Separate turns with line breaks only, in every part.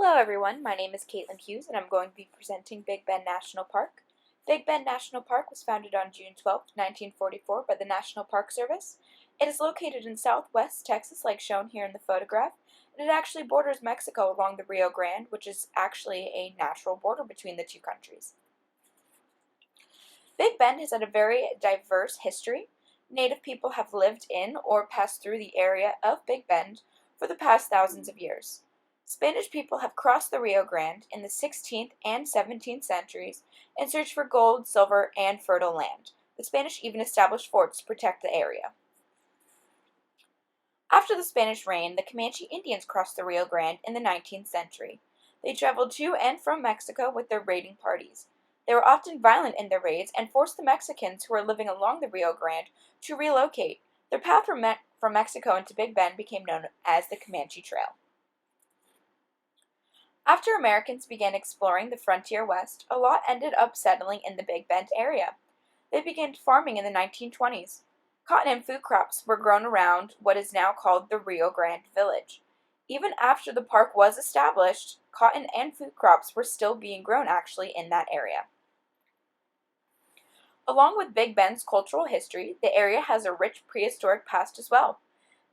Hello everyone, my name is Caitlin Hughes and I'm going to be presenting Big Bend National Park. Big Bend National Park was founded on June 12, 1944 by the National Park Service. It is located in southwest Texas like shown here in the photograph, and it actually borders Mexico along the Rio Grande, which is actually a natural border between the two countries. Big Bend has had a very diverse history. Native people have lived in or passed through the area of Big Bend for the past thousands of years. Spanish people have crossed the Rio Grande in the 16th and 17th centuries in search for gold, silver, and fertile land. The Spanish even established forts to protect the area. After the Spanish reign, the Comanche Indians crossed the Rio Grande in the 19th century. They traveled to and from Mexico with their raiding parties. They were often violent in their raids and forced the Mexicans who were living along the Rio Grande to relocate. Their path from Mexico into Big Bend became known as the Comanche Trail. After Americans began exploring the frontier west, a lot ended up settling in the Big Bend area. They began farming in the 1920s. Cotton and food crops were grown around what is now called the Rio Grande Village. Even after the park was established, cotton and food crops were still being grown actually in that area. Along with Big Bend's cultural history, the area has a rich prehistoric past as well.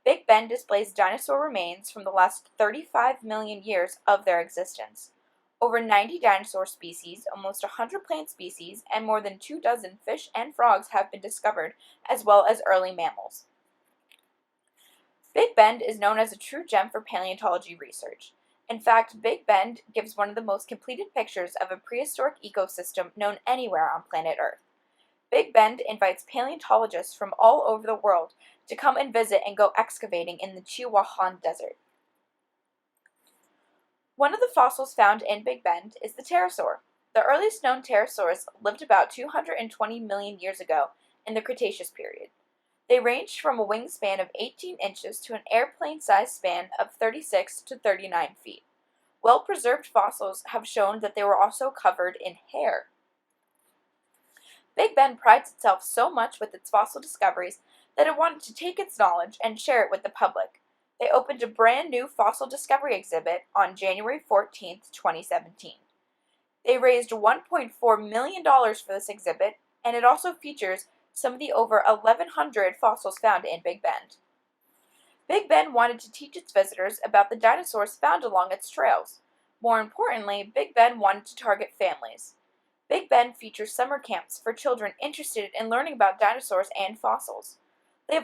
Big Bend displays dinosaur remains from the last 35 million years of their existence. Over 90 dinosaur species, almost 100 plant species, and more than 24 fish and frogs have been discovered, as well as early mammals. Big Bend is known as a true gem for paleontology research. In fact, Big Bend gives one of the most completed pictures of a prehistoric ecosystem known anywhere on planet Earth. Big Bend invites paleontologists from all over the world to come and visit and go excavating in the Chihuahuan Desert. One of the fossils found in Big Bend is the pterosaur. The earliest known pterosaurs lived about 220 million years ago in the Cretaceous period. They ranged from a wingspan of 18 inches to an airplane-sized span of 36 to 39 feet. Well-preserved fossils have shown that they were also covered in hair. Big Bend prides itself so much with its fossil discoveries that it wanted to take its knowledge and share it with the public. They opened a brand new fossil discovery exhibit on January 14, 2017. They raised $1.4 million for this exhibit, and it also features some of the over 1,100 fossils found in Big Bend. Big Bend wanted to teach its visitors about the dinosaurs found along its trails. More importantly, Big Bend wanted to target families. Big Bend features summer camps for children interested in learning about dinosaurs and fossils. They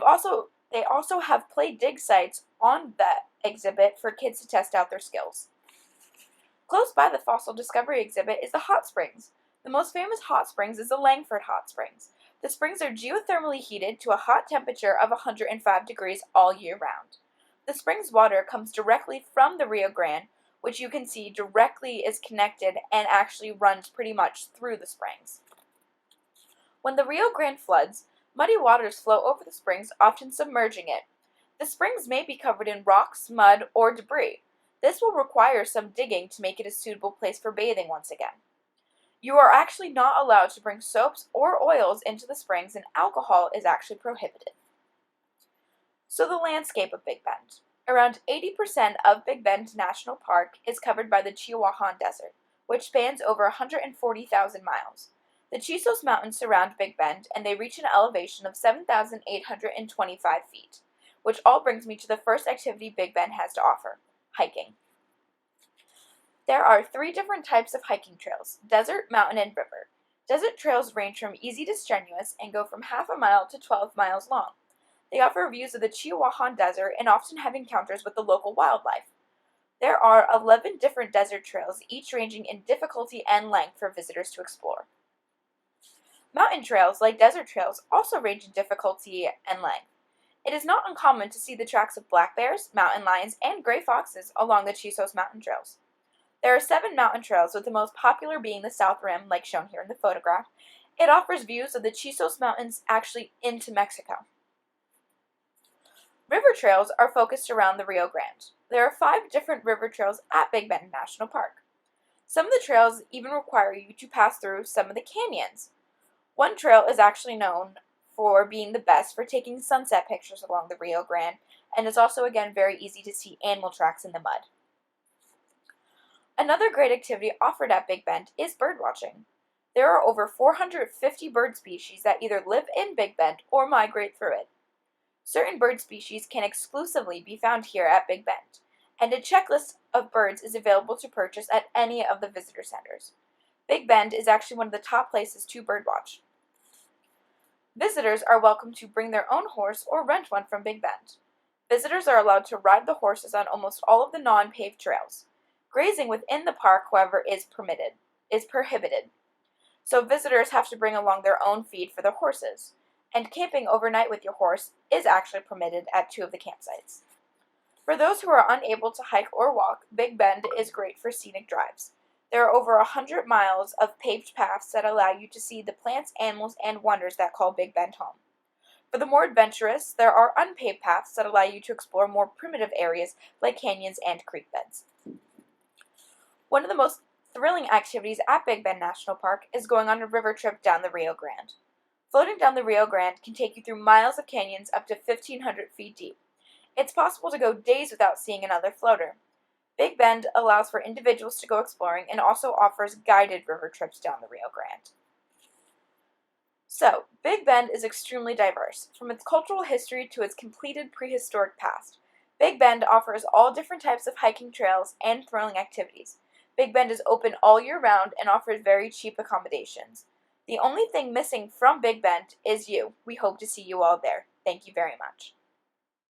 also have play dig sites on that exhibit for kids to test out their skills. Close by the fossil discovery exhibit is the hot springs. The most famous hot springs is the Langford Hot Springs. The springs are geothermally heated to a hot temperature of 105 degrees all year round. The spring's water comes directly from the Rio Grande, which you can see directly is connected and actually runs pretty much through the springs. When the Rio Grande floods, muddy waters flow over the springs, often submerging it. The springs may be covered in rocks, mud, or debris. This will require some digging to make it a suitable place for bathing once again. You are actually not allowed to bring soaps or oils into the springs, and alcohol is actually prohibited. So the landscape of Big Bend. Around 80% of Big Bend National Park is covered by the Chihuahuan Desert, which spans over 140,000 miles. The Chisos Mountains surround Big Bend, and they reach an elevation of 7,825 feet, which all brings me to the first activity Big Bend has to offer: hiking. There are 3 different types of hiking trails: desert, mountain, and river. Desert trails range from easy to strenuous and go from half a mile to 12 miles long. They offer views of the Chihuahuan Desert and often have encounters with the local wildlife. There are 11 different desert trails, each ranging in difficulty and length for visitors to explore. Mountain trails, like desert trails, also range in difficulty and length. It is not uncommon to see the tracks of black bears, mountain lions, and gray foxes along the Chisos mountain trails. There are 7 mountain trails, with the most popular being the South Rim, like shown here in the photograph. It offers views of the Chisos Mountains actually into Mexico. River trails are focused around the Rio Grande. There are 5 different river trails at Big Bend National Park. Some of the trails even require you to pass through some of the canyons. One trail is actually known for being the best for taking sunset pictures along the Rio Grande, and is also again very easy to see animal tracks in the mud. Another great activity offered at Big Bend is bird watching. There are over 450 bird species that either live in Big Bend or migrate through it. Certain bird species can exclusively be found here at Big Bend, and a checklist of birds is available to purchase at any of the visitor centers. Big Bend is actually one of the top places to birdwatch. Visitors are welcome to bring their own horse or rent one from Big Bend. Visitors are allowed to ride the horses on almost all of the non-paved trails. Grazing within the park, however, is prohibited. So visitors have to bring along their own feed for their horses, and camping overnight with your horse is actually permitted at 2 of the campsites. For those who are unable to hike or walk, Big Bend is great for scenic drives. There are over 100 miles of paved paths that allow you to see the plants, animals, and wonders that call Big Bend home. For the more adventurous, there are unpaved paths that allow you to explore more primitive areas like canyons and creek beds. One of the most thrilling activities at Big Bend National Park is going on a river trip down the Rio Grande. Floating down the Rio Grande can take you through miles of canyons up to 1,500 feet deep. It's possible to go days without seeing another floater. Big Bend allows for individuals to go exploring and also offers guided river trips down the Rio Grande. So, Big Bend is extremely diverse, from its cultural history to its completed prehistoric past. Big Bend offers all different types of hiking trails and thrilling activities. Big Bend is open all year round and offers very cheap accommodations. The only thing missing from Big Bend is you. We hope to see you all there. Thank you very much.